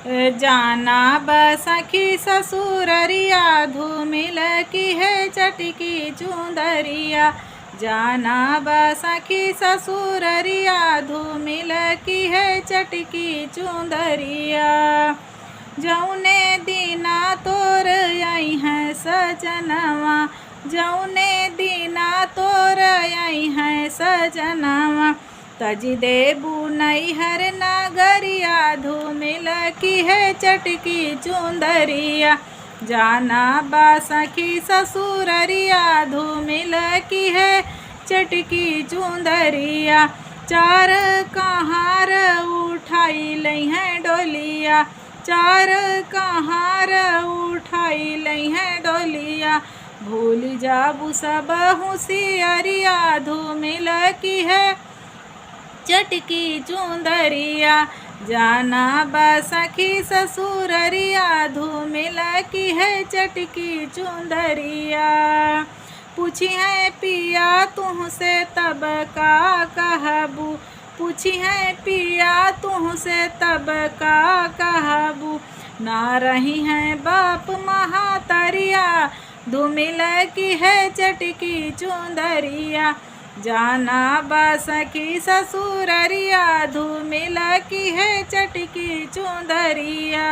जाना बसखी ससुररिया धूमिल की है चटकी चुंदरिया। जाना बसखी ससुररिया धूमिल की है चटकी चुंदरिया। जौने दीना तोर आई है सजनवा, जौने दीना तोर आई है सजनवा। तज देबू नैहर नगरिया धूमिल की है चटकी चुंदरिया। जाना बसखी ससुररिया धूमिल की है चटकी चुंदरिया। चार कहार उठाई लई है डोलिया, चार कहार उठाई लई है डोलिया। भूल जाबू सब होशियारिया धूमिल की है चटकी चुंदरिया। जाना बसखी ससुररिया धूमिल की है चटकी चुंदरिया। पूछी है पिया तुहसे तब का कहबू, पूछी है पिया तुहसे तब का कहबू। ना रही है बाप महातरिया धूमिल की है चटकी चुंदरिया। जाना बसखी ससुररिया धूमिल की है चटकी चुंदरिया।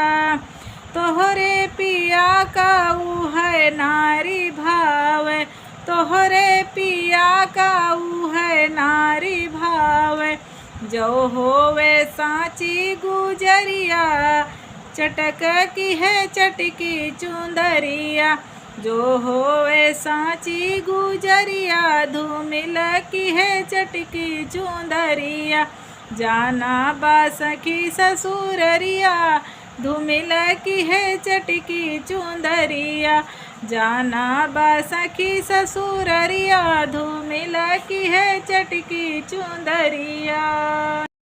तोहरे पिया काऊ है नारी भाव, तोहरे पिया काऊ है नारी भाव। जो होवे साची गुजरिया चटक की है चटकी चुंदरिया। जो होवे साची गुजरिया धूमिल की है चटकी चुंदरिया। जाना बसखी ससुररिया धूमिल की है चटकी चुंदरिया। जाना बसखी ससुररिया धूमिल की है चटकी चुंदरिया।